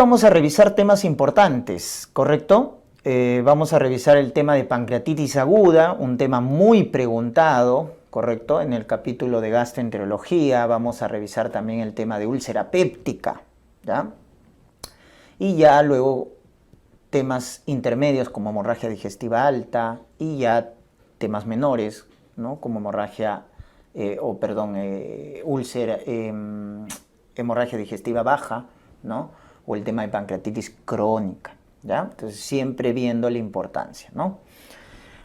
vamos a revisar temas importantes, ¿correcto? Vamos a revisar el tema de pancreatitis aguda, un tema muy preguntado, ¿correcto? En el capítulo de gastroenterología vamos a revisar también el tema de úlcera péptica, ¿ya? Y ya luego temas intermedios como hemorragia digestiva alta y ya temas menores, ¿no? Como hemorragia digestiva baja, ¿no? O el tema de pancreatitis crónica, ¿ya? Entonces siempre viendo la importancia, ¿no?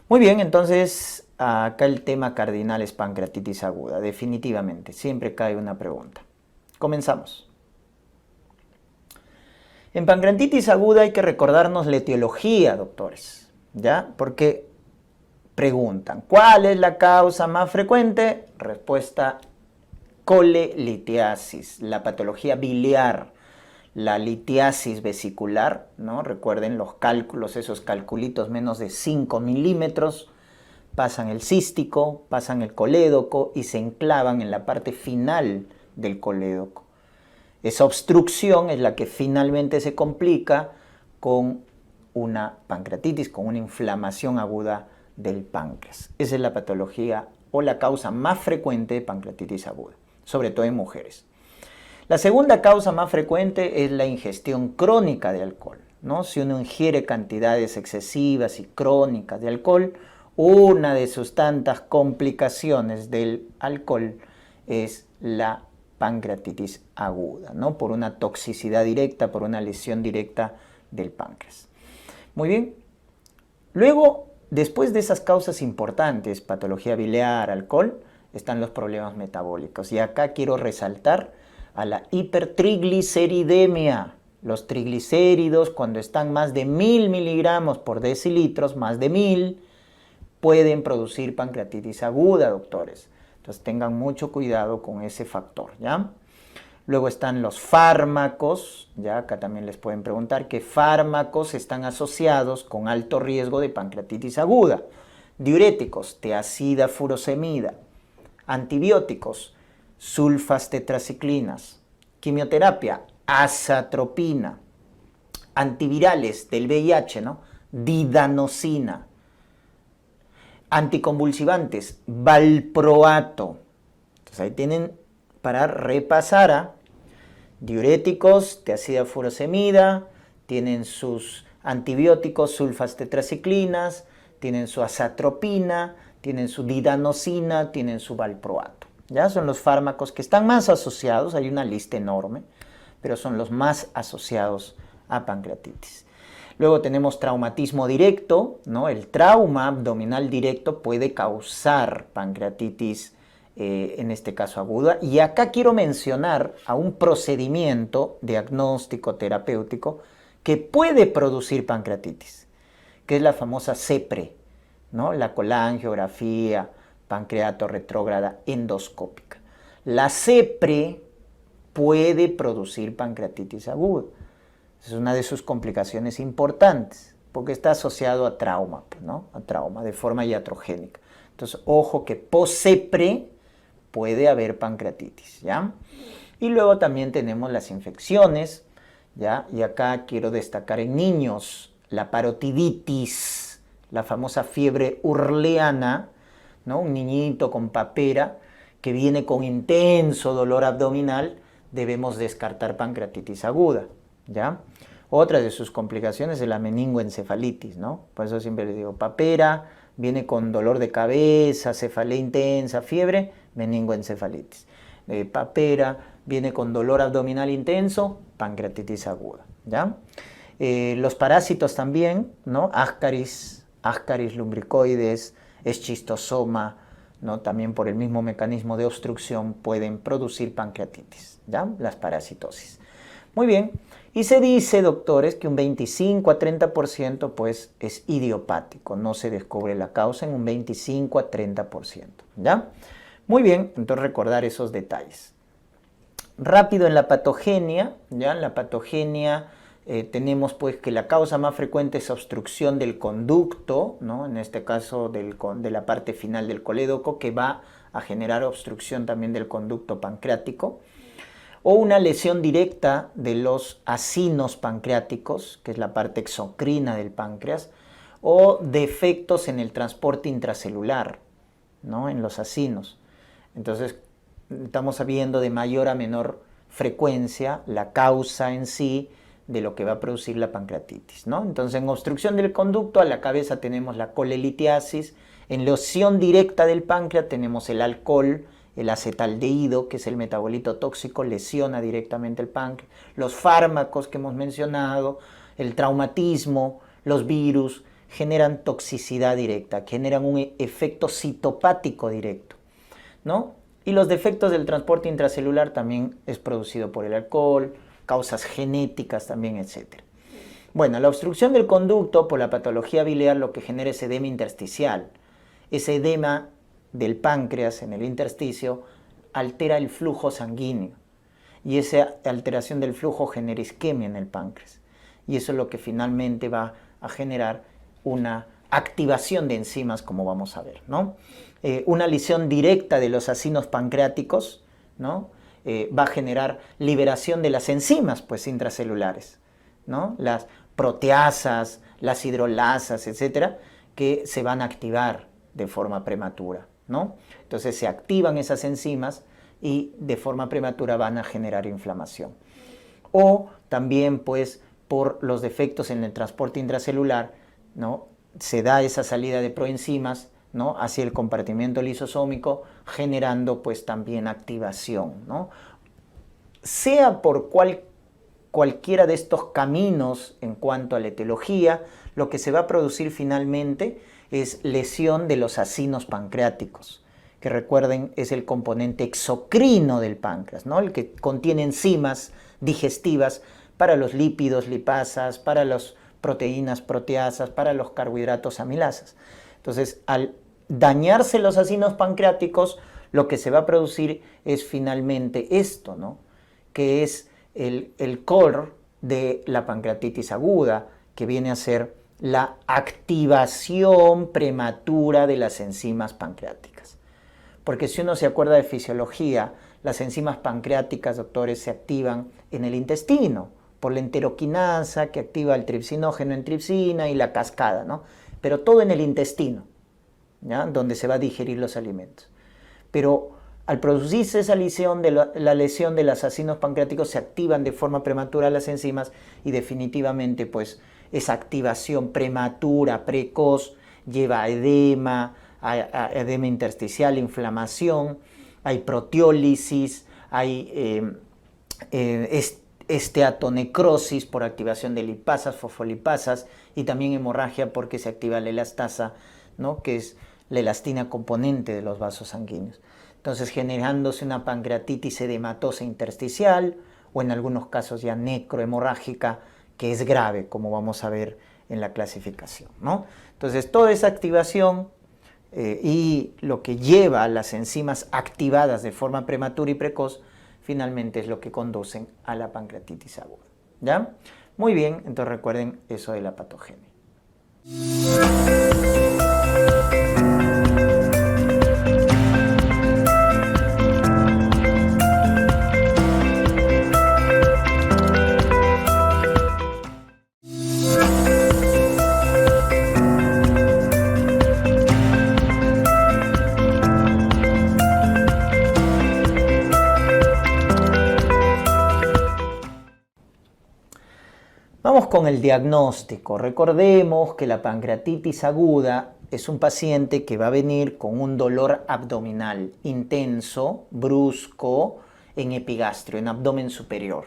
Muy bien, entonces acá el tema cardinal es pancreatitis aguda, definitivamente, siempre cae una pregunta. Comenzamos. En pancreatitis aguda hay que recordarnos la etiología, doctores, ¿ya? Porque preguntan, ¿cuál es la causa más frecuente? Respuesta, colelitiasis, la patología biliar, la litiasis vesicular, ¿no? Recuerden los cálculos, esos calculitos menos de 5 milímetros, pasan el cístico, pasan el colédoco y se enclavan en la parte final del colédoco. Esa obstrucción es la que finalmente se complica con una pancreatitis, con una inflamación aguda del páncreas. Esa es la patología o la causa más frecuente de pancreatitis aguda, sobre todo en mujeres. La segunda causa más frecuente es la ingestión crónica de alcohol, ¿no? Si uno ingiere cantidades excesivas y crónicas de alcohol, una de sus tantas complicaciones del alcohol es la pancreatitis aguda, ¿no? Por una toxicidad directa, por una lesión directa del páncreas. Muy bien. Luego, después de esas causas importantes, patología biliar, alcohol, están los problemas metabólicos. Y acá quiero resaltar a la hipertrigliceridemia. Los triglicéridos, cuando están más de 1000 miligramos por decilitros, más de 1000, pueden producir pancreatitis aguda, doctores. Entonces tengan mucho cuidado con ese factor, ¿ya? Luego están los fármacos, ya acá también les pueden preguntar qué fármacos están asociados con alto riesgo de pancreatitis aguda. Diuréticos, tiazida furosemida. Antibióticos, sulfas tetraciclinas. Quimioterapia, azatropina. Antivirales del VIH, ¿no? Didanosina. Anticonvulsivantes, valproato. Entonces ahí tienen para repasar diuréticos, tiazida furosemida, tienen sus antibióticos, sulfas tetraciclinas, tienen su azatropina, tienen su didanosina, tienen su valproato. Ya son los fármacos que están más asociados, hay una lista enorme, pero son los más asociados a pancreatitis. Luego tenemos traumatismo directo, ¿no? El trauma abdominal directo puede causar pancreatitis, en este caso aguda. Y acá quiero mencionar a un procedimiento diagnóstico terapéutico que puede producir pancreatitis, que es la famosa CEPRE, ¿no? La colangiografía pancreato retrógrada endoscópica. La CEPRE puede producir pancreatitis aguda. Es una de sus complicaciones importantes, porque está asociado a trauma, ¿no? A trauma de forma iatrogénica. Entonces, ojo que post-CEPRE puede haber pancreatitis, ¿ya? Y luego también tenemos las infecciones, ¿ya? Y acá quiero destacar en niños la parotiditis, la famosa fiebre urleana, ¿no? Un niñito con papera que viene con intenso dolor abdominal, debemos descartar pancreatitis aguda, ¿ya? Otra de sus complicaciones es la meningoencefalitis, ¿no? Por eso siempre les digo, papera, viene con dolor de cabeza, cefalea intensa, fiebre, meningoencefalitis. Papera, viene con dolor abdominal intenso, pancreatitis aguda, ¿ya? Los parásitos también, ¿no? Ascaris lumbricoides, eschistosoma, ¿no? También por el mismo mecanismo de obstrucción pueden producir pancreatitis, ¿ya? Las parasitosis. Muy bien, y se dice, doctores, que un 25 a 30% pues es idiopático, no se descubre la causa en un 25 a 30%, ¿ya? Muy bien, entonces recordar esos detalles. Rápido en la patogenia, ¿ya? En la patogenia tenemos pues que la causa más frecuente es obstrucción del conducto, ¿no? En este caso de la parte final del colédoco, que va a generar obstrucción también del conducto pancreático. o una lesión directa de los acinos pancreáticos, que es la parte exocrina del páncreas, o defectos en el transporte intracelular, ¿no? En los acinos. Entonces, estamos viendo de mayor a menor frecuencia la causa en sí de lo que va a producir la pancreatitis, ¿no? Entonces, en obstrucción del conducto, a la cabeza tenemos la colelitiasis, en lesión directa del páncreas tenemos el alcohol, el acetaldehído, que es el metabolito tóxico, lesiona directamente el páncreas, los fármacos que hemos mencionado, el traumatismo, los virus, generan toxicidad directa, generan un efecto citopático directo, ¿no? Y los defectos del transporte intracelular también es producido por el alcohol, causas genéticas también, etc. Bueno, la obstrucción del conducto por la patología biliar lo que genera es edema intersticial. Ese edema del páncreas en el intersticio altera el flujo sanguíneo y esa alteración del flujo genera isquemia en el páncreas. Y eso es lo que finalmente va a generar una activación de enzimas, como vamos a ver, ¿no? Una lesión directa de los acinos pancreáticos, ¿no? Va a generar liberación de las enzimas, pues, intracelulares, ¿no? Las proteasas, las hidrolasas, etcétera, que se van a activar de forma prematura, ¿no? Entonces se activan esas enzimas y de forma prematura van a generar inflamación. O también, pues, por los defectos en el transporte intracelular, ¿no? Se da esa salida de proenzimas, ¿no? Hacia el compartimiento lisosómico, generando pues también activación, ¿no? Sea por cualquiera de estos caminos en cuanto a la etiología, lo que se va a producir finalmente es lesión de los acinos pancreáticos, que recuerden es el componente exocrino del páncreas, ¿no? El que contiene enzimas digestivas para los lípidos, lipasas, para las proteínas, proteasas, para los carbohidratos, amilasas. Entonces, al dañarse los acinos pancreáticos, lo que se va a producir es finalmente esto, ¿no? Que es el core de la pancreatitis aguda, que viene a ser la activación prematura de las enzimas pancreáticas. Porque si uno se acuerda de fisiología, las enzimas pancreáticas, doctores, se activan en el intestino, por la enteroquinasa que activa el tripsinógeno en tripsina y la cascada, ¿no? Pero todo en el intestino, ¿ya? Donde se va a digerir los alimentos. Pero al producirse esa lesión de la lesión de los acinos pancreáticos, se activan de forma prematura las enzimas y definitivamente pues esa activación prematura, precoz, lleva a edema, a edema intersticial, inflamación, hay proteólisis, hay esteatonecrosis por activación de lipasas, fosfolipasas y también hemorragia porque se activa la elastasa, ¿no? Que es la elastina componente de los vasos sanguíneos. Entonces generándose una pancreatitis edematosa intersticial o en algunos casos ya necrohemorrágica, que es grave, como vamos a ver en la clasificación, ¿no? Entonces toda esa activación y lo que lleva a las enzimas activadas de forma prematura y precoz finalmente es lo que conducen a la pancreatitis aguda, ¿ya? Muy bien, entonces recuerden eso de la patogenia. Vamos con el diagnóstico. Recordemos que la pancreatitis aguda es un paciente que va a venir con un dolor abdominal intenso, brusco, en epigastrio, en abdomen superior,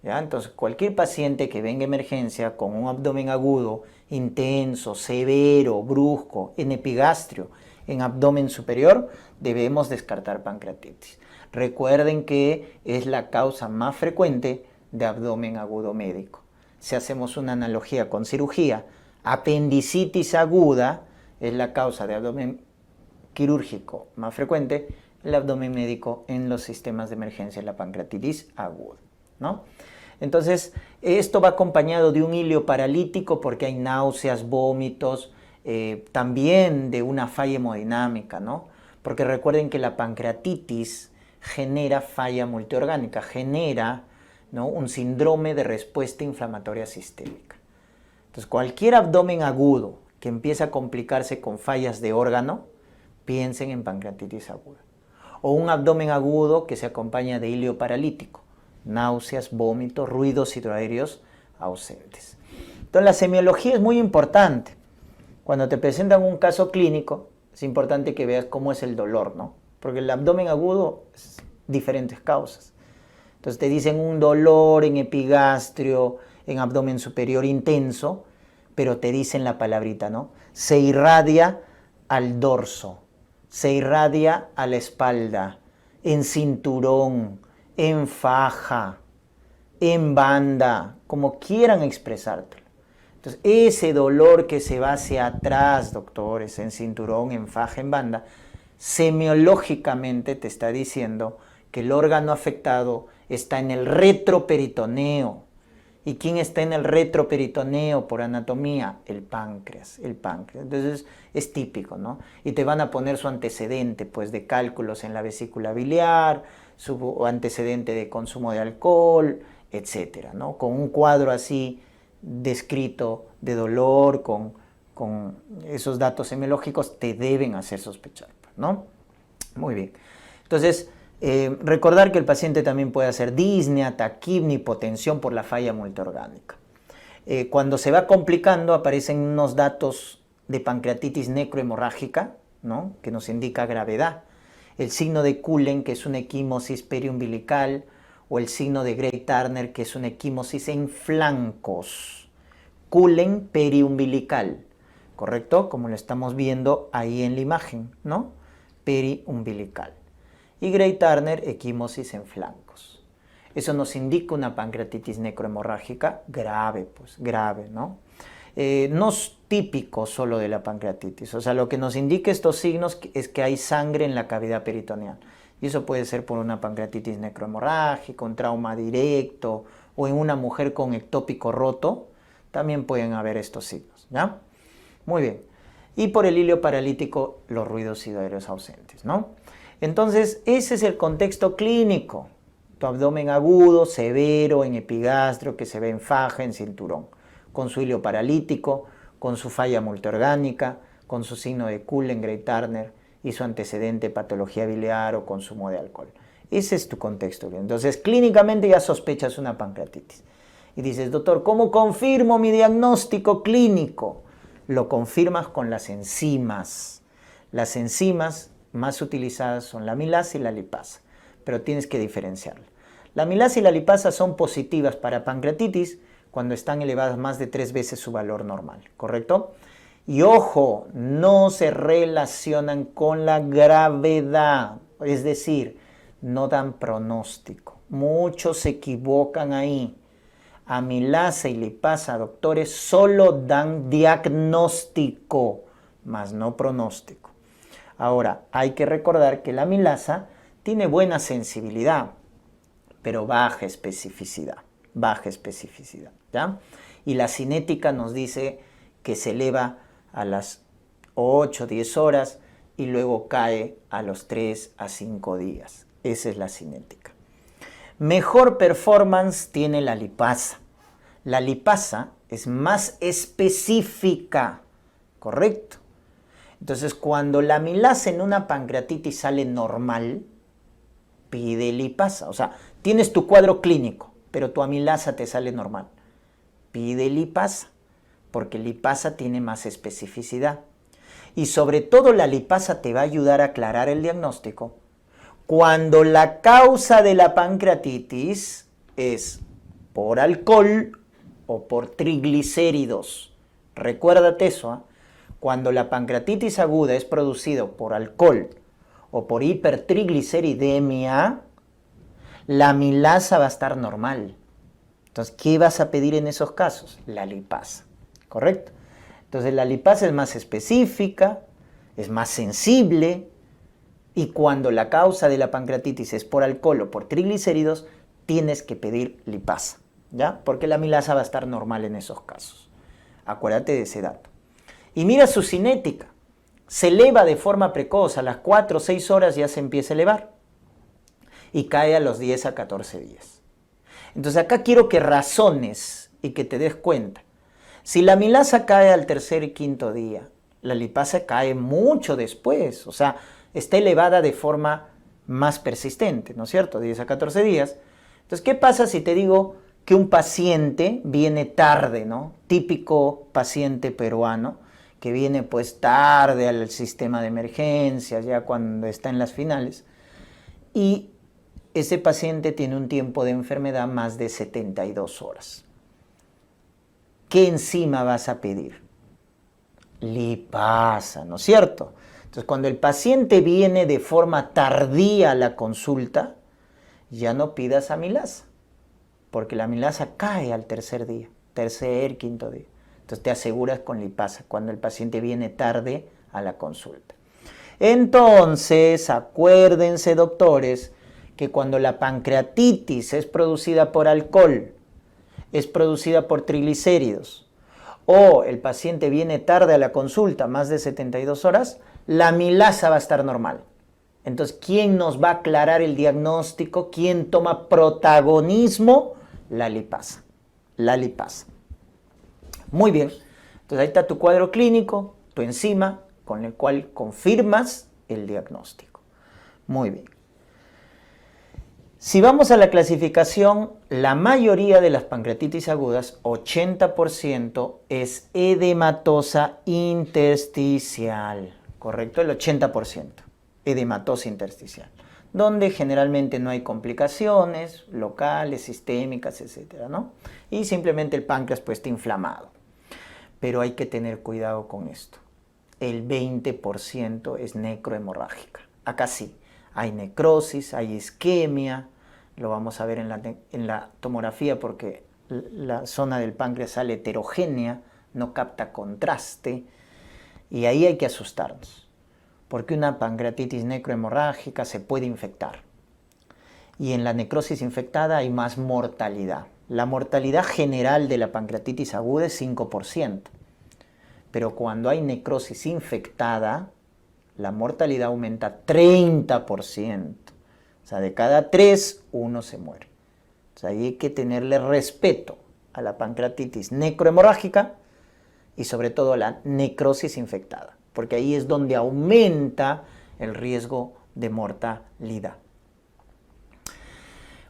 ¿ya? Entonces, cualquier paciente que venga a emergencia con un abdomen agudo, intenso, severo, brusco, en epigastrio, en abdomen superior, debemos descartar pancreatitis. Recuerden que es la causa más frecuente de abdomen agudo médico. Si hacemos una analogía con cirugía, apendicitis aguda es la causa de abdomen quirúrgico más frecuente, el abdomen médico en los sistemas de emergencia, la pancreatitis aguda, ¿no? Entonces, esto va acompañado de un hilio paralítico porque hay náuseas, vómitos, también de una falla hemodinámica, ¿no? Porque recuerden que la pancreatitis genera falla multiorgánica, genera, ¿no?, un síndrome de respuesta inflamatoria sistémica. Entonces, cualquier abdomen agudo que empiece a complicarse con fallas de órgano, piensen en pancreatitis aguda. O un abdomen agudo que se acompaña de ilio paralítico, náuseas, vómitos, ruidos hidroaéreos ausentes. Entonces, la semiología es muy importante. Cuando te presentan un caso clínico, es importante que veas cómo es el dolor, ¿no? Porque el abdomen agudo es diferentes causas. Entonces te dicen un dolor en epigastrio, en abdomen superior intenso, pero te dicen la palabrita, ¿no? Se irradia al dorso, se irradia a la espalda, en cinturón, en faja, en banda, como quieran expresártelo. Entonces, ese dolor que se va hacia atrás, doctores, en cinturón, en faja, en banda, semiológicamente te está diciendo que el órgano afectado está en el retroperitoneo. ¿Y quién está en el retroperitoneo por anatomía? El páncreas, el páncreas. Entonces es típico, ¿no? Y te van a poner su antecedente, pues, de cálculos en la vesícula biliar, su antecedente de consumo de alcohol, etcétera, ¿no? Con un cuadro así descrito de dolor, con esos datos semiológicos, te deben hacer sospechar, ¿no? Muy bien. Entonces, recordar que el paciente también puede hacer disnea, taquipnea, hipotensión por la falla multiorgánica. Cuando se va complicando, aparecen unos datos de pancreatitis necrohemorrágica, ¿no?, que nos indica gravedad. El signo de Cullen, que es una equimosis periumbilical, o el signo de Gray-Turner, que es una equimosis en flancos. Cullen periumbilical, ¿correcto? Como lo estamos viendo ahí en la imagen, ¿no? Periumbilical. Y Gray-Turner, equimosis en flancos. Eso nos indica una pancreatitis necrohemorrágica grave, pues grave, ¿no? No es típico solo de la pancreatitis, o sea, lo que nos indica estos signos es que hay sangre en la cavidad peritoneal. Y eso puede ser por una pancreatitis necrohemorrágica, un trauma directo, o en una mujer con ectópico roto, también pueden haber estos signos, ¿ya? Muy bien. Y por el ilio paralítico, los ruidos hidroaéreos ausentes, ¿no? Entonces, ese es el contexto clínico. Tu abdomen agudo, severo, en epigastrio, que se ve en faja, en cinturón, con su ilio paralítico, con su falla multiorgánica, con su signo de Cullen, Gray-Turner y su antecedente patología biliar o consumo de alcohol. Ese es tu contexto. Entonces, clínicamente ya sospechas una pancreatitis. Y dices, doctor, ¿cómo confirmo mi diagnóstico clínico? Lo confirmas con las enzimas. Las enzimas más utilizadas son la amilasa y la lipasa, pero tienes que diferenciarla. La amilasa y la lipasa son positivas para pancreatitis cuando están elevadas más de 3 veces su valor normal, ¿correcto? Y ojo, no se relacionan con la gravedad, es decir, no dan pronóstico. Muchos se equivocan ahí. Amilasa y lipasa, doctores, solo dan diagnóstico, más no pronóstico. Ahora, hay que recordar que la amilasa tiene buena sensibilidad, pero baja especificidad, ¿ya? Y la cinética nos dice que se eleva a las 8 o 10 horas y luego cae a los 3 a 5 días. Esa es la cinética. Mejor performance tiene la lipasa. La lipasa es más específica, ¿correcto? Entonces, cuando la amilasa en una pancreatitis sale normal, pide lipasa. O sea, tienes tu cuadro clínico, pero tu amilasa te sale normal. Pide lipasa, porque lipasa tiene más especificidad. Y sobre todo la lipasa te va a ayudar a aclarar el diagnóstico cuando la causa de la pancreatitis es por alcohol o por triglicéridos. Recuérdate eso, ¿eh? Cuando la pancreatitis aguda es producida por alcohol o por hipertrigliceridemia, la amilasa va a estar normal. Entonces, ¿qué vas a pedir en esos casos? La lipasa, ¿correcto? Entonces, la lipasa es más específica, es más sensible, y cuando la causa de la pancreatitis es por alcohol o por triglicéridos, tienes que pedir lipasa, ¿ya? Porque la amilasa va a estar normal en esos casos. Acuérdate de ese dato. Y mira su cinética. Se eleva de forma precoz, a las 4 o 6 horas ya se empieza a elevar. y cae a los 10 a 14 días. Entonces acá quiero que razones y que te des cuenta. Si la amilasa cae al tercer y quinto día, la lipasa cae mucho después, o sea, está elevada de forma más persistente, ¿no es cierto? 10 a 14 días. Entonces, ¿qué pasa si te digo que un paciente viene tarde, ¿no? Típico paciente peruano, que viene pues tarde al sistema de emergencias, ya cuando está en las finales, y ese paciente tiene un tiempo de enfermedad más de 72 horas. ¿Qué enzima vas a pedir? Lipasa, ¿no es cierto? Entonces, cuando el paciente viene de forma tardía a la consulta, ya no pidas amilasa, porque la amilasa cae al tercer día, tercer, quinto día. Entonces te aseguras con lipasa cuando el paciente viene tarde a la consulta. Entonces, acuérdense, doctores, que cuando la pancreatitis es producida por alcohol, es producida por triglicéridos, o el paciente viene tarde a la consulta, más de 72 horas, la amilasa va a estar normal. Entonces, ¿quién nos va a aclarar el diagnóstico? ¿Quién toma protagonismo? La lipasa. La lipasa. Muy bien. Entonces, ahí está tu cuadro clínico, tu enzima, con el cual confirmas el diagnóstico. Muy bien. Si vamos a la clasificación, la mayoría de las pancreatitis agudas, 80%, es edematosa intersticial. ¿Correcto? El 80%. Edematosa intersticial. Donde generalmente no hay complicaciones locales, sistémicas, etcétera, ¿no? Y simplemente el páncreas pues está inflamado. Pero hay que tener cuidado con esto. El 20% es necrohemorrágica. Acá sí. Hay necrosis, hay isquemia, lo vamos a ver en la tomografía porque la zona del páncreas sale heterogénea, no capta contraste, y ahí hay que asustarnos, porque una pancreatitis necrohemorrágica se puede infectar. Y en la necrosis infectada hay más mortalidad. La mortalidad general de la pancreatitis aguda es 5%, pero cuando hay necrosis infectada, la mortalidad aumenta 30%. O sea, de cada 3, 1 se muere. O sea, ahí hay que tenerle respeto a la pancreatitis necrohemorrágica y sobre todo a la necrosis infectada, porque ahí es donde aumenta el riesgo de mortalidad.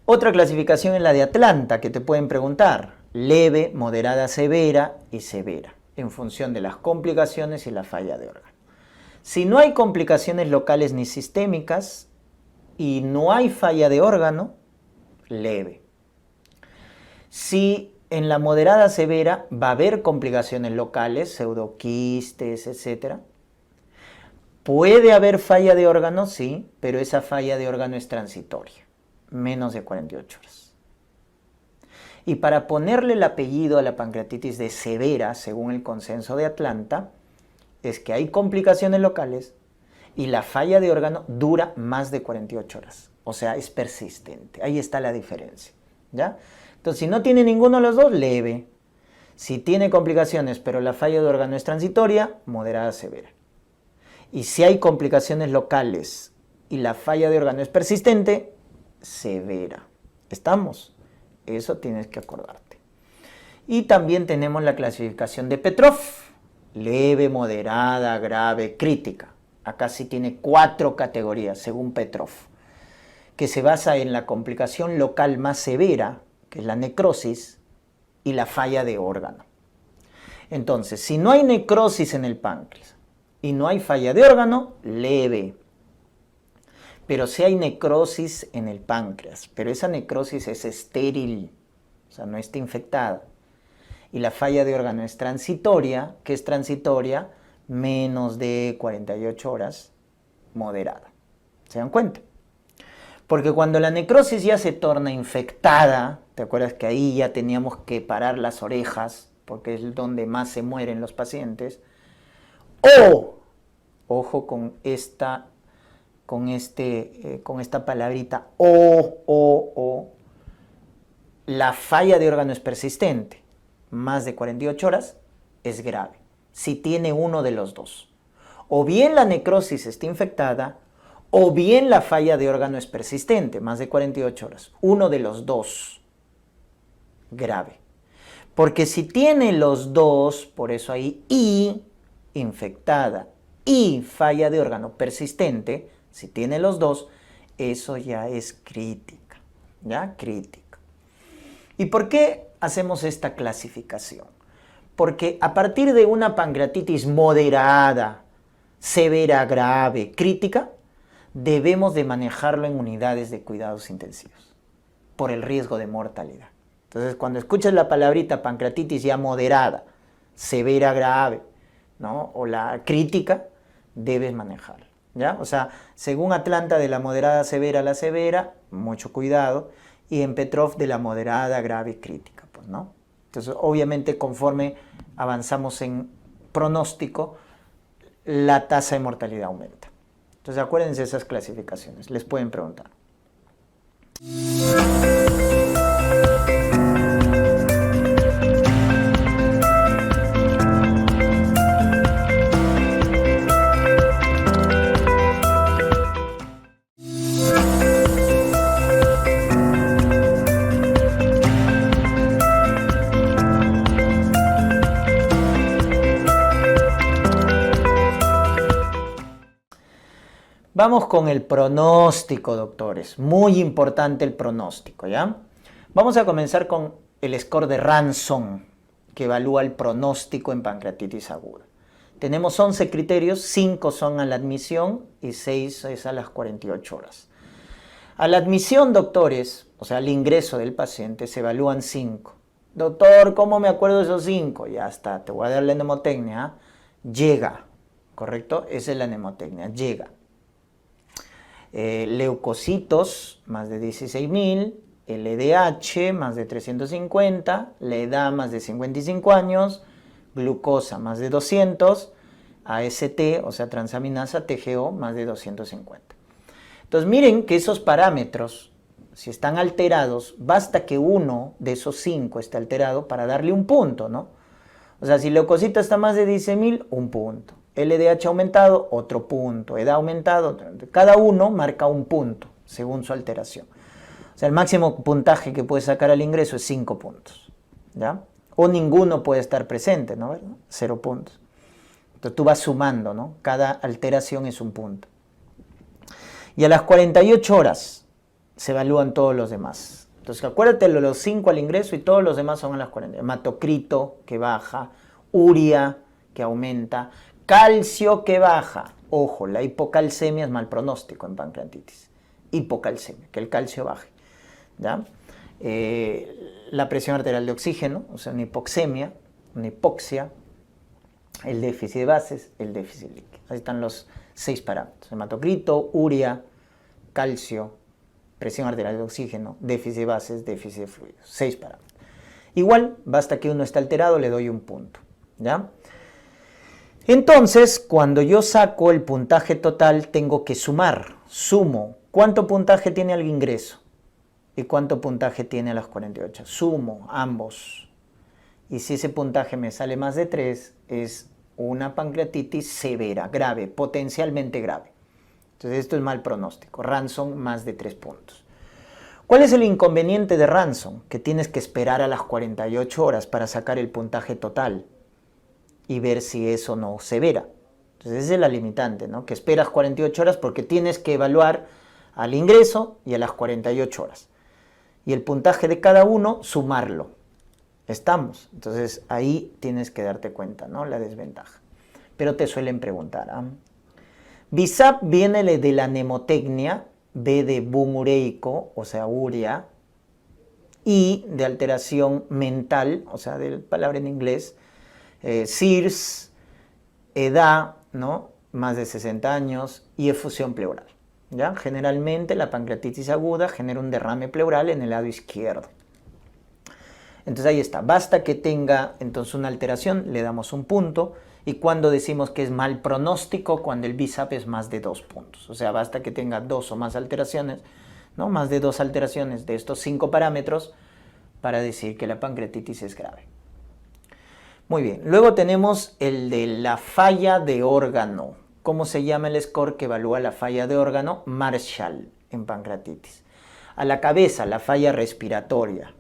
Otra clasificación es la de Atlanta, que te pueden preguntar: leve, moderada, severa y severa, en función de las complicaciones y la falla de órgano. Si no hay complicaciones locales ni sistémicas y no hay falla de órgano, leve. Si en la moderada severa va a haber complicaciones locales, pseudoquistes, etc. Puede haber falla de órgano, sí, pero esa falla de órgano es transitoria, menos de 48 horas. Y para ponerle el apellido a la pancreatitis de severa, según el consenso de Atlanta, es que hay complicaciones locales y la falla de órgano dura más de 48 horas. O sea, es persistente. Ahí está la diferencia, ¿ya? Entonces, si no tiene ninguno de los dos, leve. Si tiene complicaciones, pero la falla de órgano es transitoria, moderada, severa. Y si hay complicaciones locales y la falla de órgano es persistente, severa. ¿Estamos? Eso tienes que acordarte. Y también tenemos la clasificación de Petrov. Leve, moderada, grave, crítica. Acá sí tiene 4 categorías, según Petrov, que se basa en la complicación local más severa, que es la necrosis, y la falla de órgano. Entonces, si no hay necrosis en el páncreas y no hay falla de órgano, leve. Pero si hay necrosis en el páncreas, pero esa necrosis es estéril, o sea, no está infectada, y la falla de órgano es transitoria, que es transitoria, menos de 48 horas, moderada. ¿Se dan cuenta? Porque cuando la necrosis ya se torna infectada, ¿te acuerdas que ahí ya teníamos que parar las orejas, porque es donde más se mueren los pacientes? O, ojo con esta palabrita, la falla de órgano es persistente, más de 48 horas, es grave. Si tiene uno de los dos. O bien la necrosis está infectada, o bien la falla de órgano es persistente, más de 48 horas. Uno de los dos, grave. Porque si tiene los dos, por eso hay I, infectada, y falla de órgano persistente, si tiene los dos, eso ya es crítica, ¿ya? Crítica. ¿Y por qué hacemos esta clasificación? Porque a partir de una pancreatitis moderada, severa, grave, crítica, debemos de manejarlo en unidades de cuidados intensivos por el riesgo de mortalidad. Entonces, cuando escuchas la palabrita pancreatitis ya moderada, severa, grave, ¿no? O la crítica, debes manejarla, ¿ya? O sea, según Atlanta, de la moderada severa a la severa, mucho cuidado, y en Petrov de la moderada, grave, crítica, pues, ¿no? Entonces, obviamente, conforme avanzamos en pronóstico, la tasa de mortalidad aumenta. Entonces, acuérdense de esas clasificaciones, les pueden preguntar. Vamos con el pronóstico, doctores. Muy importante el pronóstico, ¿ya? Vamos a comenzar con el score de Ranson, que evalúa el pronóstico en pancreatitis aguda. Tenemos 11 criterios, 5 son a la admisión y 6 es a las 48 horas. A la admisión, doctores, o sea, al ingreso del paciente, se evalúan 5. Doctor, ¿cómo me acuerdo de esos 5? Ya está, te voy a dar la mnemotecnia. Llega, ¿correcto? Esa es la mnemotecnia, llega. Leucocitos, más de 16.000, LDH, más de 350, la edad, más de 55 años, glucosa, más de 200, AST, o sea, transaminasa, TGO, más de 250. Entonces, miren que esos parámetros, si están alterados, basta que uno de esos 5 esté alterado para darle un punto, ¿no? O sea, si leucocita está más de 16.000, un punto. LDH aumentado, otro punto. Edad aumentado, cada uno marca un punto según su alteración. O sea, el máximo puntaje que puede sacar al ingreso es 5 puntos, ¿ya? O ninguno puede estar presente, ¿no? 0 puntos. Entonces tú vas sumando, ¿no? Cada alteración es un punto. Y a las 48 horas se evalúan todos los demás. Entonces acuérdate de los 5 al ingreso y todos los demás son a las 40. Hematocrito que baja, urea que aumenta, calcio que baja. Ojo, la hipocalcemia es mal pronóstico en pancreatitis. Hipocalcemia, que el calcio baje, ¿ya? La presión arterial de oxígeno, o sea, una hipoxemia, una hipoxia, el déficit de bases, el déficit líquido. Ahí están los 6 parámetros. Hematocrito, urea, calcio, presión arterial de oxígeno, déficit de bases, déficit de fluidos. 6 parámetros. Igual, basta que uno esté alterado, le doy un punto, ¿ya? Entonces, cuando yo saco el puntaje total, tengo que sumar. Sumo. ¿Cuánto puntaje tiene al ingreso? ¿Y cuánto puntaje tiene a las 48? Sumo ambos. Y si ese puntaje me sale más de 3, es una pancreatitis severa, grave, potencialmente grave. Entonces, esto es mal pronóstico. Ranson, más de 3 puntos. ¿Cuál es el inconveniente de Ranson? Que tienes que esperar a las 48 horas para sacar el puntaje total y ver si eso no severa. Entonces esa es la limitante, ¿no? Que esperas 48 horas porque tienes que evaluar al ingreso y a las 48 horas. Y el puntaje de cada uno, sumarlo. Estamos. Entonces ahí tienes que darte cuenta, ¿no? La desventaja. Pero te suelen preguntar, ¿ah? BISAP viene de la mnemotecnia, B de boom ureico, o sea, urea, y de alteración mental, o sea, de la palabra en inglés, CIRS, edad, ¿no? Más de 60 años y efusión pleural, ¿ya? Generalmente la pancreatitis aguda genera un derrame pleural en el lado izquierdo. Entonces ahí está, basta que tenga entonces una alteración, le damos un punto, y cuando decimos que es mal pronóstico, cuando el BISAP es más de 2 puntos, o sea, basta que tenga 2 o más alteraciones, ¿no? Más de 2 alteraciones de estos 5 parámetros para decir que la pancreatitis es grave. Muy bien, luego tenemos el de la falla de órgano ¿Cómo se llama el score que evalúa la falla de órgano? Marshall en pancreatitis. A la cabeza, la falla respiratoria.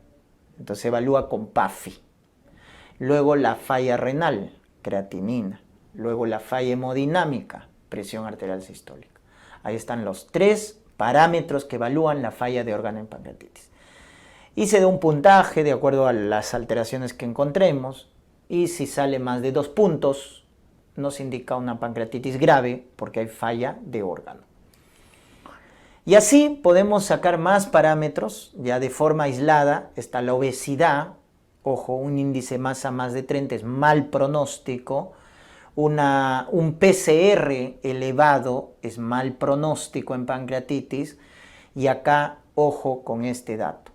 Entonces se evalúa con PAFI. Luego la falla renal, creatinina. Luego la falla hemodinámica, presión arterial sistólica. Ahí están los 3 parámetros que evalúan la falla de órgano en pancreatitis. Y se da un puntaje de acuerdo a las alteraciones que encontremos. Y si sale más de 2 puntos, nos indica una pancreatitis grave porque hay falla de órgano. Y así podemos sacar más parámetros, ya de forma aislada. Está la obesidad, ojo, un índice de masa más de 30 es mal pronóstico. Un PCR elevado es mal pronóstico en pancreatitis. Y acá, ojo con este dato.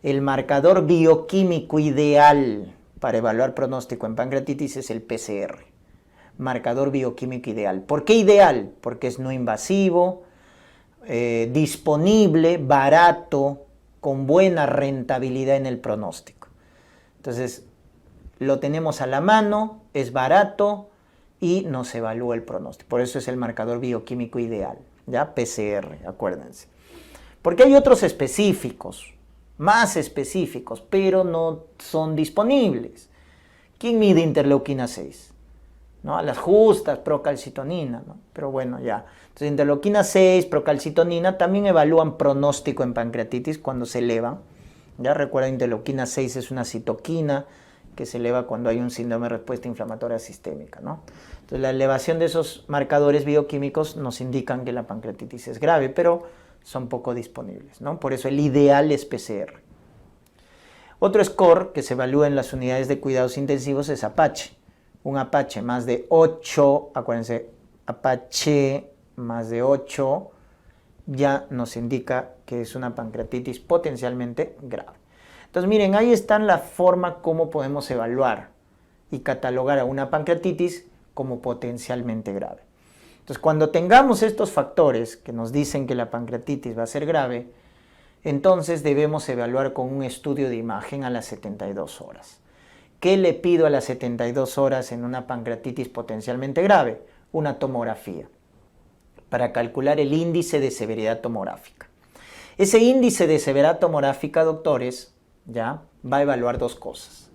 El marcador bioquímico ideal para evaluar pronóstico en pancreatitis es el PCR. Marcador bioquímico ideal. ¿Por qué ideal? Porque es no invasivo, disponible, barato, con buena rentabilidad en el pronóstico. Entonces, lo tenemos a la mano, es barato y nos evalúa el pronóstico. Por eso es el marcador bioquímico ideal, ¿ya? PCR, acuérdense. Porque hay otros específicos, más específicos, pero no son disponibles. ¿Quién mide interleuquina 6? ¿No? A las justas, procalcitonina, ¿no? Pero bueno, ya. Entonces, interleuquina 6, procalcitonina también evalúan pronóstico en pancreatitis cuando se elevan. Ya recuerden, interleuquina 6 es una citoquina que se eleva cuando hay un síndrome de respuesta inflamatoria sistémica, ¿no? Entonces, la elevación de esos marcadores bioquímicos nos indican que la pancreatitis es grave, pero son poco disponibles, ¿no? Por eso el ideal es PCR. Otro score que se evalúa en las unidades de cuidados intensivos es Apache. Un Apache más de 8, acuérdense, Apache más de 8 ya nos indica que es una pancreatitis potencialmente grave. Entonces miren, ahí está la forma como podemos evaluar y catalogar a una pancreatitis como potencialmente grave. Entonces cuando tengamos estos factores que nos dicen que la pancreatitis va a ser grave, entonces debemos evaluar con un estudio de imagen a las 72 horas. ¿Qué le pido a las 72 horas en una pancreatitis potencialmente grave? Una tomografía, para calcular el índice de severidad tomográfica. Ese índice de severidad tomográfica, doctores, ¿ya? Va a evaluar 2 cosas,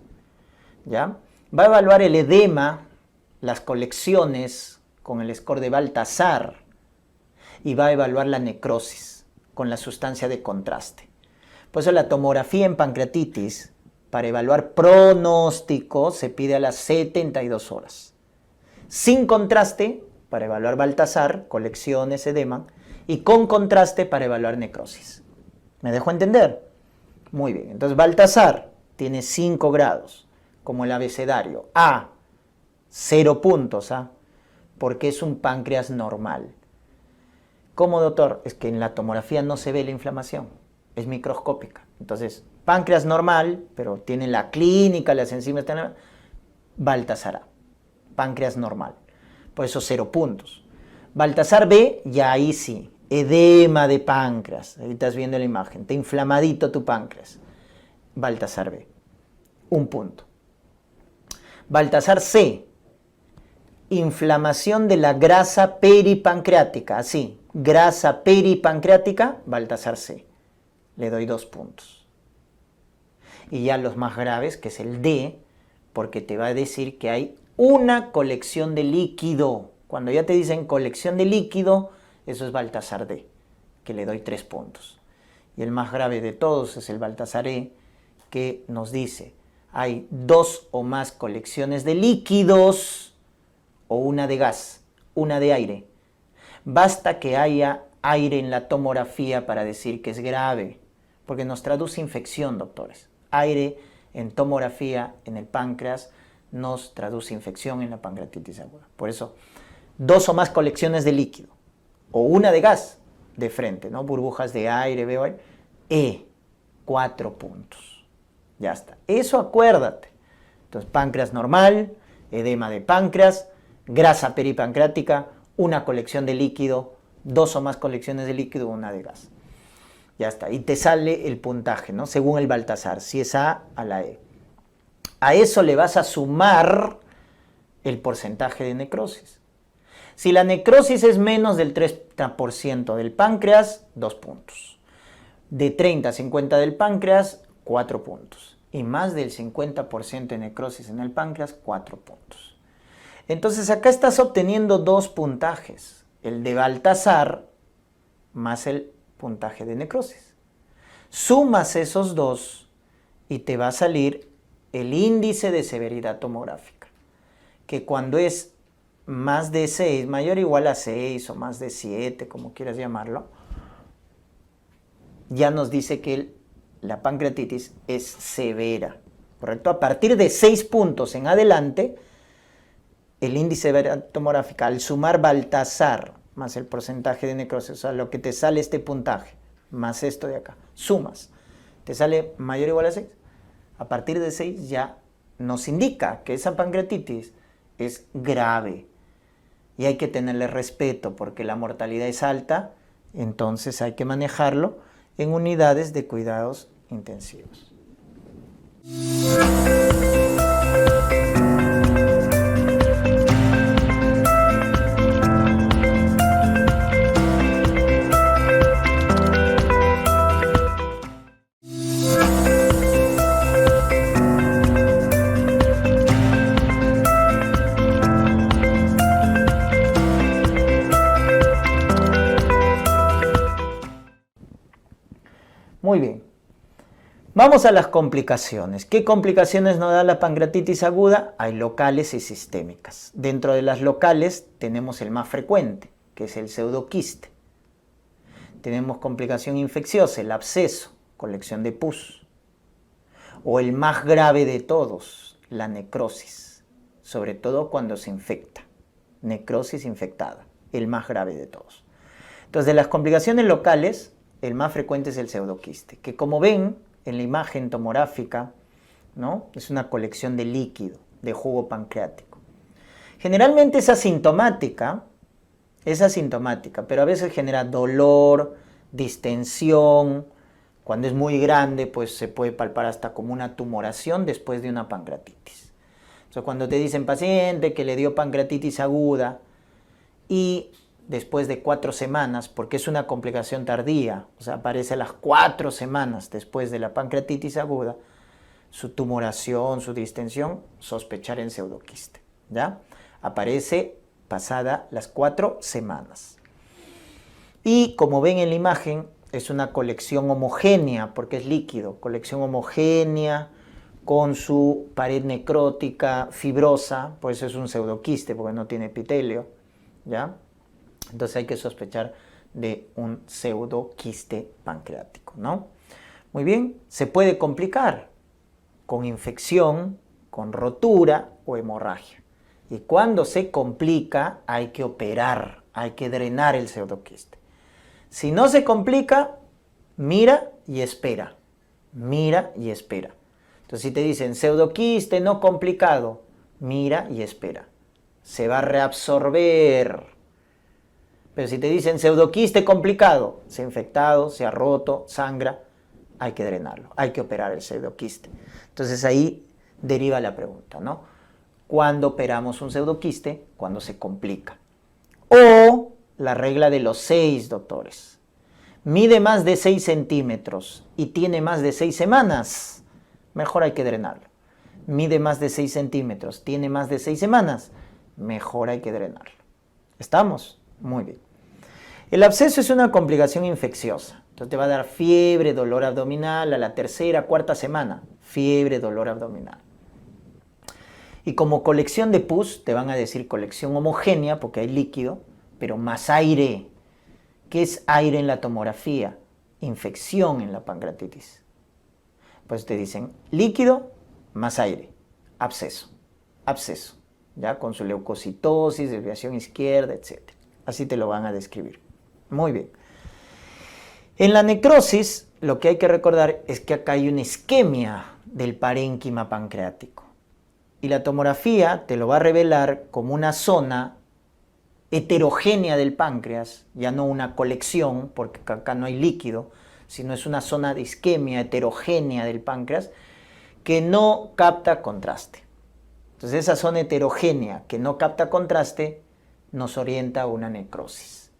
¿ya? Va a evaluar el edema, las colecciones con el score de Baltasar, y va a evaluar la necrosis con la sustancia de contraste. Por eso la tomografía en pancreatitis, para evaluar pronóstico, se pide a las 72 horas. Sin contraste, para evaluar Baltasar, colecciones, edema, y con contraste para evaluar necrosis. ¿Me dejo entender? Muy bien, entonces Baltasar tiene 5 grados, como el abecedario. A, 0 puntos, ¿ah? Porque es un páncreas normal. ¿Cómo, doctor? Es que en la tomografía no se ve la inflamación, es microscópica. Entonces, páncreas normal, pero tiene la clínica, las enzimas, Baltasar A, páncreas normal. Por eso 0 puntos. Baltasar B, ya ahí sí, edema de páncreas. Ahí estás viendo la imagen, está inflamadito tu páncreas. Baltasar B, 1 punto. Baltasar C, inflamación de la grasa peripancreática, así, grasa peripancreática, Baltasar C, le doy 2 puntos. Y ya los más graves, que es el D, porque te va a decir que hay una colección de líquido. Cuando ya te dicen colección de líquido, eso es Baltasar D, que le doy 3 puntos. Y el más grave de todos es el Baltasar E, que nos dice, hay 2 o más colecciones de líquidos o una de gas, una de aire. Basta que haya aire en la tomografía para decir que es grave, porque nos traduce infección, doctores. Aire en tomografía en el páncreas nos traduce infección en la pancreatitis aguda. Por eso, 2 o más colecciones de líquido o una de gas de frente, ¿no? Burbujas de aire, veo ahí. 4 puntos. Ya está. Eso acuérdate. Entonces, páncreas normal, edema de páncreas, grasa peripancreática, una colección de líquido, 2 o más colecciones de líquido, una de gas. Ya está. Y te sale el puntaje, ¿no? Según el Baltasar, si es A la E. A eso le vas a sumar el porcentaje de necrosis. Si la necrosis es menos del 30% del páncreas, 2 puntos. De 30 a 50 del páncreas, 4 puntos. Y más del 50% de necrosis en el páncreas, 4 puntos. Entonces acá estás obteniendo 2 puntajes. El de Baltasar más el puntaje de necrosis. Sumas esos dos y te va a salir el índice de severidad tomográfica, que cuando es más de 6, mayor o igual a 6 o más de 7, como quieras llamarlo, ya nos dice que la pancreatitis es severa, ¿correcto? A partir de 6 puntos en adelante, el índice de severidad tomográfica, al sumar Baltasar más el porcentaje de necrosis, o sea, lo que te sale este puntaje, más esto de acá, sumas, te sale mayor o igual a 6. A partir de 6 ya nos indica que esa pancreatitis es grave y hay que tenerle respeto porque la mortalidad es alta, entonces hay que manejarlo en unidades de cuidados intensivos. Muy bien. Vamos a las complicaciones. ¿Qué complicaciones nos da la pancreatitis aguda? Hay locales y sistémicas. Dentro de las locales tenemos el más frecuente, que es el pseudoquiste. Tenemos complicación infecciosa, el absceso, colección de pus. O el más grave de todos, la necrosis, sobre todo cuando se infecta. Necrosis infectada, el más grave de todos. Entonces, de las complicaciones locales, el más frecuente es el pseudoquiste, que como ven en la imagen tomográfica, ¿no? Es una colección de líquido, de jugo pancreático. Generalmente es asintomática, pero a veces genera dolor, distensión. Cuando es muy grande, pues se puede palpar hasta como una tumoración después de una pancreatitis. O sea, cuando te dicen paciente que le dio pancreatitis aguda y después de 4 semanas, porque es una complicación tardía, o sea, aparece a las 4 semanas después de la pancreatitis aguda, su tumoración, su distensión, sospechar en pseudoquiste, ¿ya? Aparece pasada las 4 semanas. Y como ven en la imagen, es una colección homogénea, porque es líquido, colección homogénea, con su pared necrótica, fibrosa, por eso es un pseudoquiste, porque no tiene epitelio, ¿ya? Entonces hay que sospechar de un pseudoquiste pancreático, ¿no? Muy bien, se puede complicar con infección, con rotura o hemorragia. Y cuando se complica hay que operar, hay que drenar el pseudoquiste. Si no se complica, mira y espera. Mira y espera. Entonces si te dicen pseudoquiste no complicado, mira y espera. Se va a reabsorber. Pero si te dicen pseudoquiste complicado, se ha infectado, se ha roto, sangra, hay que drenarlo, hay que operar el pseudoquiste. Entonces ahí deriva la pregunta, ¿no? ¿Cuándo operamos un pseudoquiste? Cuando se complica. O la regla de los 6, doctores. Mide más de 6 centímetros y tiene más de 6 semanas, mejor hay que drenarlo. Mide más de 6 centímetros, tiene más de 6 semanas, mejor hay que drenarlo. ¿Estamos? Muy bien. El absceso es una complicación infecciosa. Entonces te va a dar fiebre, dolor abdominal a la 3ª, 4ª semana. Fiebre, dolor abdominal. Y como colección de pus, te van a decir colección homogénea, porque hay líquido, pero más aire. ¿Qué es aire en la tomografía? Infección en la pancreatitis. Pues te dicen líquido más aire. Absceso. Absceso. ¿Ya? Con su leucocitosis, desviación izquierda, etc. Así te lo van a describir. Muy bien. En la necrosis, lo que hay que recordar es que acá hay una isquemia del parénquima pancreático. Y la tomografía te lo va a revelar como una zona heterogénea del páncreas, ya no una colección, porque acá no hay líquido, sino es una zona de isquemia heterogénea del páncreas que no capta contraste. Entonces esa zona heterogénea que no capta contraste nos orienta a una necrosis.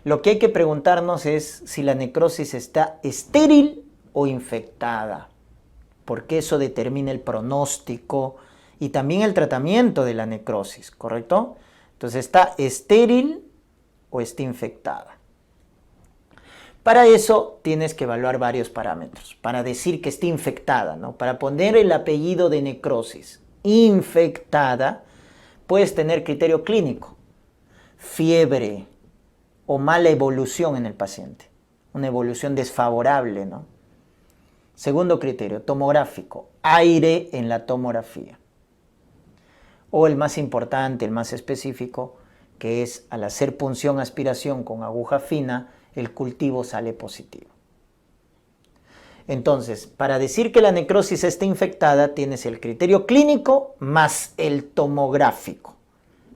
Lo que hay que preguntarnos es si la necrosis está estéril o infectada, porque eso determina el pronóstico y también el tratamiento de la necrosis, ¿correcto? Entonces, ¿está estéril o está infectada? Para eso tienes que evaluar varios parámetros, para decir que está infectada, ¿no? Para poner el apellido de necrosis infectada, puedes tener criterio clínico, fiebre o mala evolución en el paciente, una evolución desfavorable, ¿no? Segundo criterio, tomográfico, aire en la tomografía. O el más importante, el más específico, que es al hacer punción aspiración con aguja fina, el cultivo sale positivo. Entonces, para decir que la necrosis está infectada, tienes el criterio clínico más el tomográfico.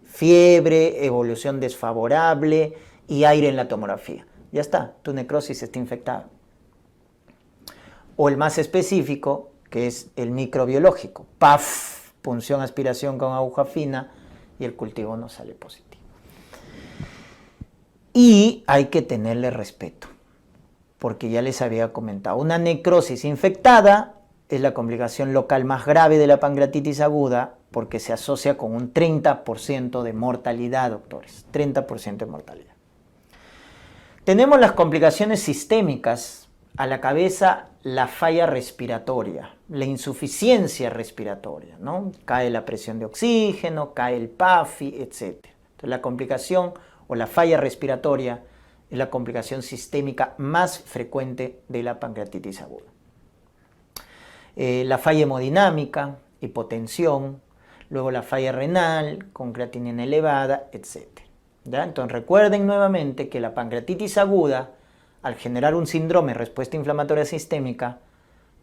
Fiebre, evolución desfavorable y aire en la tomografía. Ya está, tu necrosis está infectada. O el más específico, que es el microbiológico. ¡Paf! Punción aspiración con aguja fina y el cultivo no sale positivo. Y hay que tenerle respeto, porque ya les había comentado, una necrosis infectada es la complicación local más grave de la pancreatitis aguda porque se asocia con un 30% de mortalidad, doctores, 30% de mortalidad. Tenemos las complicaciones sistémicas, a la cabeza la falla respiratoria, la insuficiencia respiratoria, ¿no? Cae la presión de oxígeno, cae el PAFI, etc. Entonces la complicación o la falla respiratoria es la complicación sistémica más frecuente de la pancreatitis aguda. La falla hemodinámica, hipotensión, luego la falla renal con creatinina elevada, etc. ¿Ya? Entonces recuerden nuevamente que la pancreatitis aguda, al generar un síndrome de respuesta inflamatoria sistémica,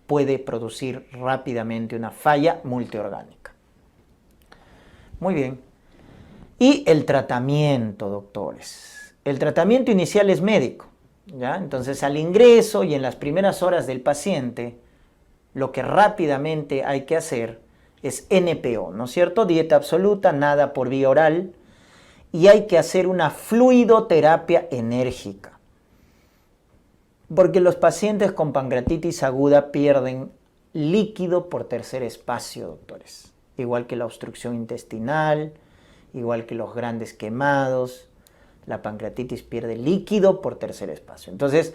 puede producir rápidamente una falla multiorgánica. Muy bien. Y el tratamiento, doctores. El tratamiento inicial es médico, ¿ya? Entonces, al ingreso y en las primeras horas del paciente, lo que rápidamente hay que hacer es NPO, ¿no es cierto? Dieta absoluta, nada por vía oral, y hay que hacer una fluidoterapia enérgica. Porque los pacientes con pancreatitis aguda pierden líquido por tercer espacio, doctores. Igual que la obstrucción intestinal, igual que los grandes quemados, la pancreatitis pierde líquido por tercer espacio. Entonces,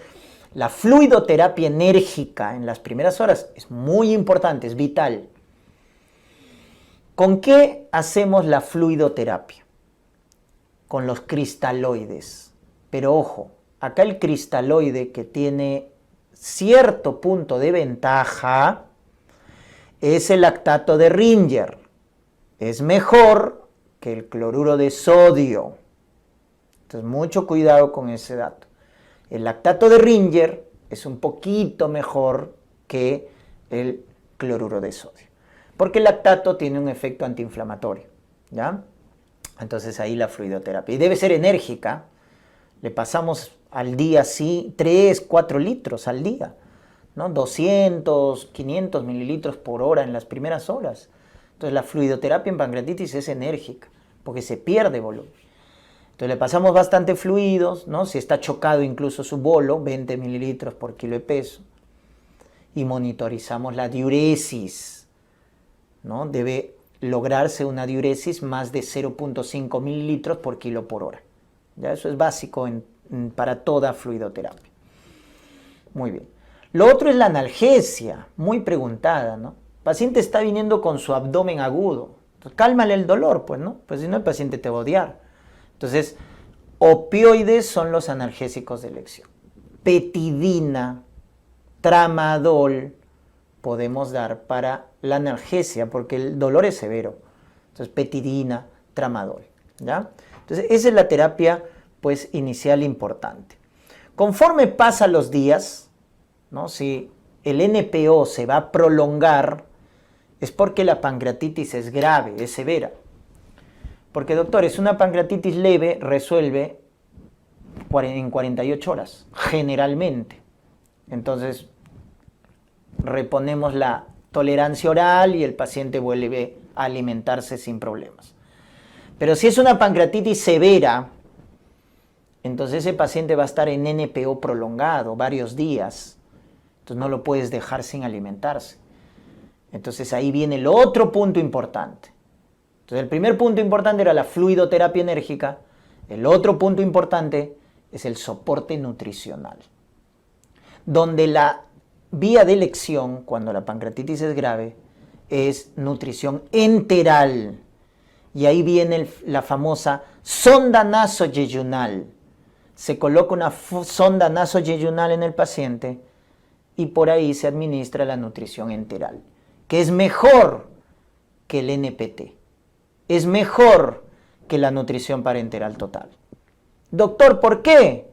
la fluidoterapia enérgica en las primeras horas es muy importante, es vital. ¿Con qué hacemos la fluidoterapia? Con los cristaloides. Pero ojo, acá el cristaloide que tiene cierto punto de ventaja es el lactato de Ringer. Es mejor que el cloruro de sodio. Entonces, mucho cuidado con ese dato. El lactato de Ringer es un poquito mejor que el cloruro de sodio, porque el lactato tiene un efecto antiinflamatorio, ¿ya? Entonces, ahí la fluidoterapia. Y debe ser enérgica. Le pasamos al día, sí, 3, 4 litros al día, ¿no? 200, 500 mililitros por hora en las primeras horas. Entonces la fluidoterapia en pancreatitis es enérgica, porque se pierde volumen. Entonces le pasamos bastante fluidos, ¿no? Si está chocado incluso su bolo, 20 mililitros por kilo de peso. Y monitorizamos la diuresis, ¿no? Debe lograrse una diuresis más de 0.5 mililitros por kilo por hora. ¿Ya? Eso es básico para toda fluidoterapia. Muy bien. Lo otro es la analgesia, muy preguntada, ¿no? El paciente está viniendo con su abdomen agudo. Entonces, cálmale el dolor, pues, ¿no? Pues si no, el paciente te va a odiar. Entonces, opioides son los analgésicos de elección. Petidina, tramadol podemos dar para la analgesia, porque el dolor es severo. Entonces, petidina, tramadol, ¿ya? Entonces, esa es la terapia, pues, inicial importante. Conforme pasan los días, ¿no? Si el NPO se va a prolongar, es porque la pancreatitis es grave, es severa. Porque, doctores, una pancreatitis leve resuelve en 48 horas, generalmente. Entonces, reponemos la tolerancia oral y el paciente vuelve a alimentarse sin problemas. Pero si es una pancreatitis severa, entonces ese paciente va a estar en NPO prolongado, varios días. Entonces no lo puedes dejar sin alimentarse. Entonces ahí viene el otro punto importante. Entonces el primer punto importante era la fluidoterapia enérgica. El otro punto importante es el soporte nutricional. Donde la vía de elección, cuando la pancreatitis es grave, es nutrición enteral. Y ahí viene la famosa sonda nasoyeyunal. Se coloca una sonda nasoyeyunal en el paciente y por ahí se administra la nutrición enteral, que es mejor que el NPT, es mejor que la nutrición parenteral total. Doctor, ¿por qué?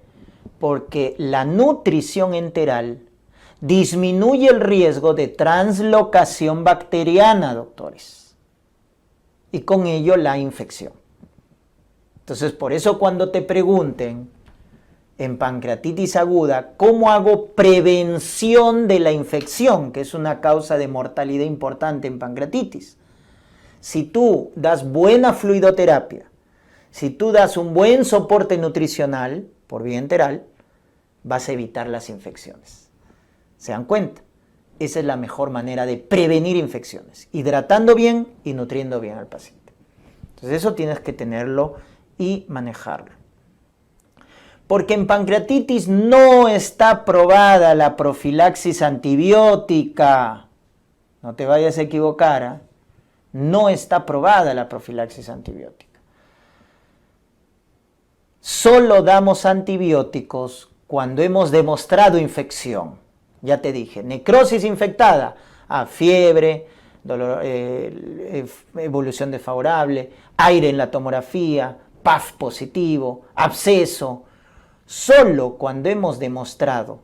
Porque la nutrición enteral disminuye el riesgo de translocación bacteriana, doctores, y con ello la infección. Entonces, por eso cuando te pregunten en pancreatitis aguda, ¿cómo hago prevención de la infección? Que es una causa de mortalidad importante en pancreatitis. Si tú das buena fluidoterapia, si tú das un buen soporte nutricional por vía enteral, vas a evitar las infecciones. ¿Se dan cuenta? Esa es la mejor manera de prevenir infecciones, hidratando bien y nutriendo bien al paciente. Entonces eso tienes que tenerlo y manejarlo. Porque en pancreatitis no está probada la profilaxis antibiótica. No te vayas a equivocar, ¿eh? No está probada la profilaxis antibiótica. Solo damos antibióticos cuando hemos demostrado infección. Ya te dije, necrosis infectada, fiebre, dolor, evolución desfavorable, aire en la tomografía, PAF positivo, absceso. Solo cuando hemos demostrado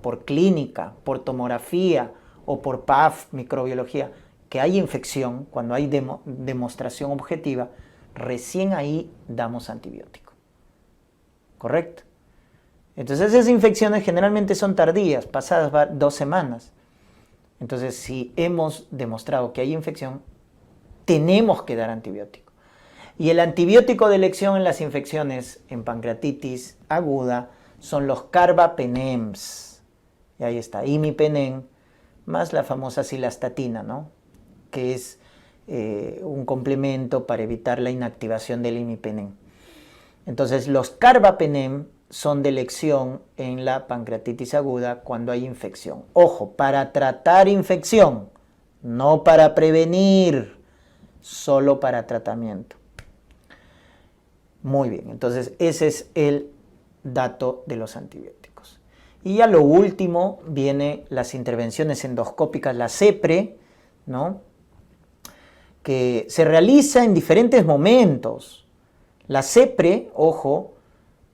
por clínica, por tomografía o por PAF, microbiología, que hay infección, cuando hay demostración objetiva, recién ahí damos antibiótico. ¿Correcto? Entonces esas infecciones generalmente son tardías, pasadas 2 semanas. Entonces si hemos demostrado que hay infección, tenemos que dar antibiótico. Y el antibiótico de elección en las infecciones en pancreatitis aguda son los carbapenems. Y ahí está, imipenem, más la famosa cilastatina, ¿no? Que es un complemento para evitar la inactivación del imipenem. Entonces los carbapenem son de elección en la pancreatitis aguda cuando hay infección. Ojo, para tratar infección, no para prevenir, solo para tratamiento. Muy bien, entonces ese es el dato de los antibióticos. Y ya lo último viene las intervenciones endoscópicas, la CEPRE, ¿no? Que se realiza en diferentes momentos. La CEPRE, ojo,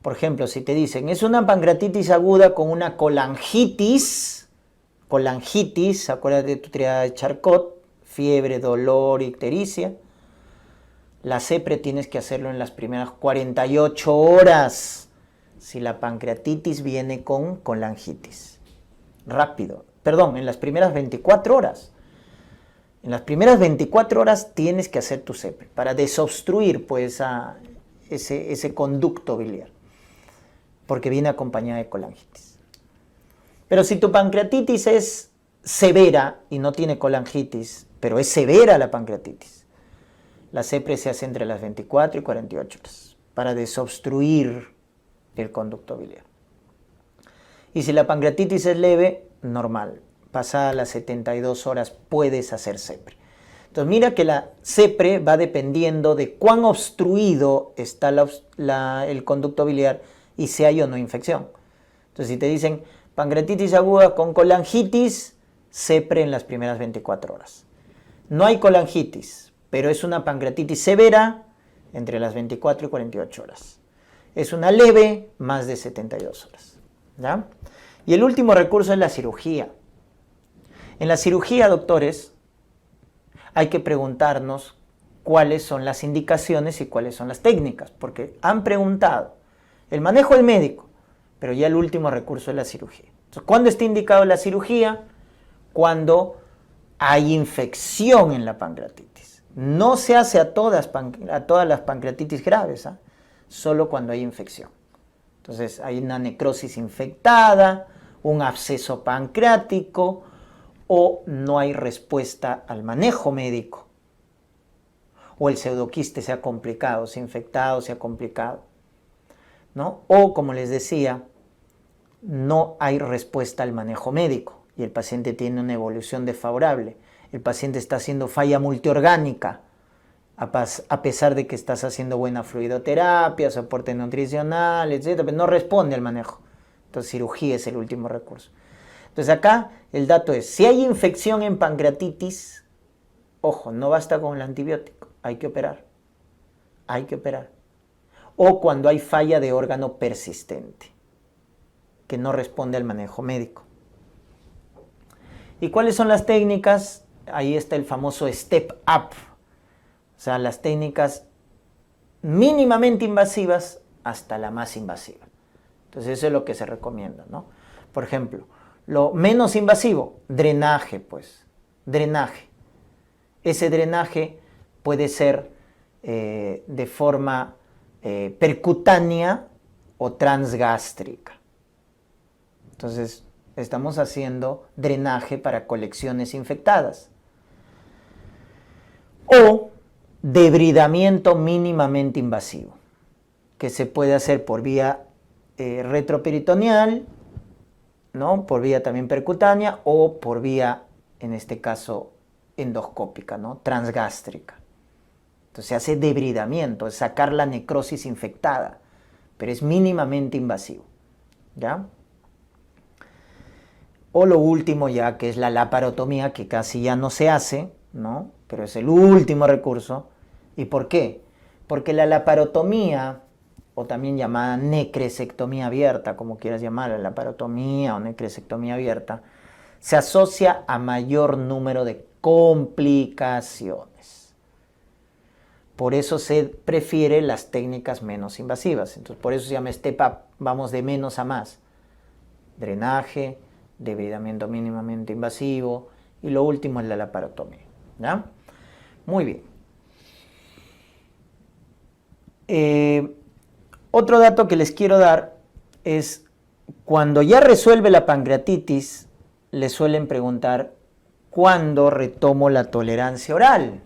por ejemplo, si te dicen es una pancreatitis aguda con una colangitis, acuérdate de tu triada de Charcot, fiebre, dolor, ictericia. La CEPRE tienes que hacerlo en las primeras 48 horas si la pancreatitis viene con colangitis. Rápido. Perdón, en las primeras 24 horas. En las primeras 24 horas tienes que hacer tu CEPRE para desobstruir pues, ese conducto biliar, porque viene acompañada de colangitis. Pero si tu pancreatitis es severa y no tiene colangitis, pero es severa la pancreatitis, la CEPRE se hace entre las 24 y 48 horas para desobstruir el conducto biliar. Y si la pancreatitis es leve, normal. Pasadas las 72 horas puedes hacer CEPRE. Entonces mira que la CEPRE va dependiendo de cuán obstruido está el conducto biliar y si hay o no infección. Entonces si te dicen pancreatitis aguda con colangitis, CEPRE en las primeras 24 horas. No hay colangitis, pero es una pancreatitis severa entre las 24 y 48 horas. Es una leve, más de 72 horas. ¿Ya? Y el último recurso es la cirugía. En la cirugía, doctores, hay que preguntarnos cuáles son las indicaciones y cuáles son las técnicas, porque han preguntado. El manejo del médico, pero ya el último recurso es la cirugía. Entonces, ¿cuándo está indicado la cirugía? Cuando hay infección en la pancreatitis. No se hace a todas las pancreatitis graves, ¿eh? Solo cuando hay infección. Entonces hay una necrosis infectada, un absceso pancreático o no hay respuesta al manejo médico. O el pseudoquiste se ha complicado, se ha infectado, se ha complicado, ¿no? O, como les decía, no hay respuesta al manejo médico y el paciente tiene una evolución desfavorable. El paciente está haciendo falla multiorgánica, a pesar de que estás haciendo buena fluidoterapia, soporte nutricional, etc., pero no responde al manejo. Entonces, cirugía es el último recurso. Entonces, acá el dato es, si hay infección en pancreatitis, ojo, no basta con el antibiótico, hay que operar. Hay que operar. O cuando hay falla de órgano persistente, que no responde al manejo médico. ¿Y cuáles son las técnicas? Ahí está el famoso step up. O sea, las técnicas mínimamente invasivas hasta la más invasiva. Entonces, eso es lo que se recomienda, ¿no? Por ejemplo, lo menos invasivo, drenaje, pues. Drenaje. Ese drenaje puede ser de forma percutánea o transgástrica. Entonces, estamos haciendo drenaje para colecciones infectadas. O debridamiento mínimamente invasivo, que se puede hacer por vía retroperitoneal, ¿no? Por vía también percutánea o por vía, en este caso, endoscópica, ¿no? Transgástrica. Entonces se hace debridamiento, es sacar la necrosis infectada, pero es mínimamente invasivo, ¿ya? O lo último ya, que es la laparotomía, que casi ya no se hace, ¿no? Pero es el último recurso. ¿Y por qué? Porque la laparotomía, o también llamada necresectomía abierta, como quieras llamarla, laparotomía o necresectomía abierta, se asocia a mayor número de complicaciones. Por eso se prefiere las técnicas menos invasivas. Entonces, por eso se llama step up, vamos de menos a más. Drenaje, debridamiento mínimamente invasivo, y lo último es la laparotomía, ¿ya? Muy bien. Otro dato que les quiero dar es, cuando ya resuelve la pancreatitis, le suelen preguntar, ¿cuándo retomo la tolerancia oral?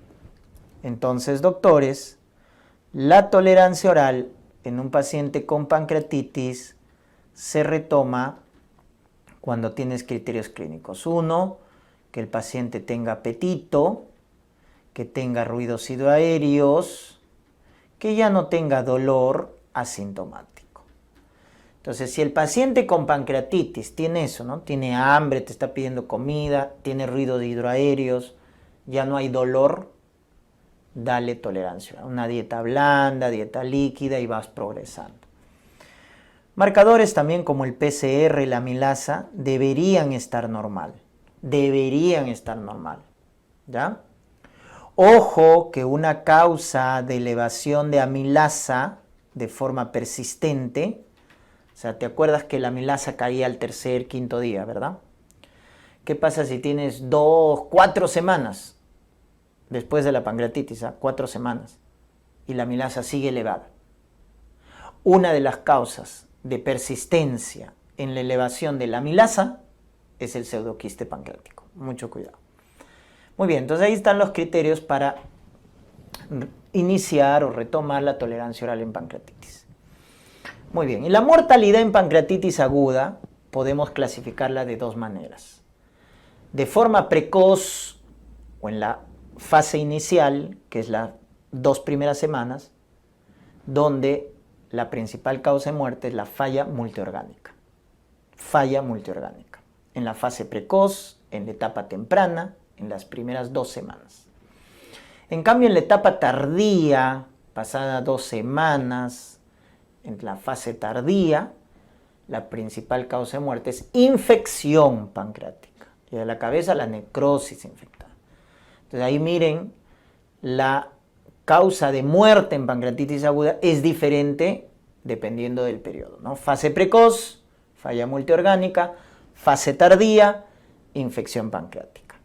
Entonces, doctores, la tolerancia oral en un paciente con pancreatitis se retoma cuando tienes criterios clínicos. Uno, que el paciente tenga apetito, que tenga ruidos hidroaéreos, que ya no tenga dolor asintomático. Entonces, si el paciente con pancreatitis tiene eso, ¿no? Tiene hambre, te está pidiendo comida, tiene ruidos hidroaéreos, ya no hay dolor, dale tolerancia. Una dieta blanda, dieta líquida y vas progresando. Marcadores también como el PCR y la amilasa deberían estar normal. Deberían estar normal, ¿ya? Ojo que una causa de elevación de amilasa de forma persistente, o sea, ¿te acuerdas que la amilasa caía al tercer, quinto día, verdad? ¿Qué pasa si tienes 2, 4 semanas después de la pancreatitis, 4 semanas, y la amilasa sigue elevada? Una de las causas de persistencia en la elevación de la amilasa es el pseudoquiste pancreático. Mucho cuidado. Muy bien, entonces ahí están los criterios para iniciar o retomar la tolerancia oral en pancreatitis. Muy bien, y la mortalidad en pancreatitis aguda podemos clasificarla de dos maneras. De forma precoz o en la fase inicial, que es las 2 primeras semanas, donde la principal causa de muerte es la falla multiorgánica. Falla multiorgánica. En la fase precoz, en la etapa temprana, en las primeras 2 semanas. En cambio, en la etapa tardía, pasada 2 semanas, en la fase tardía, la principal causa de muerte es infección pancreática. Y de la cabeza, la necrosis infectada. Entonces ahí miren, la causa de muerte en pancreatitis aguda es diferente dependiendo del periodo, ¿no? Fase precoz, falla multiorgánica; fase tardía, infección pancreática.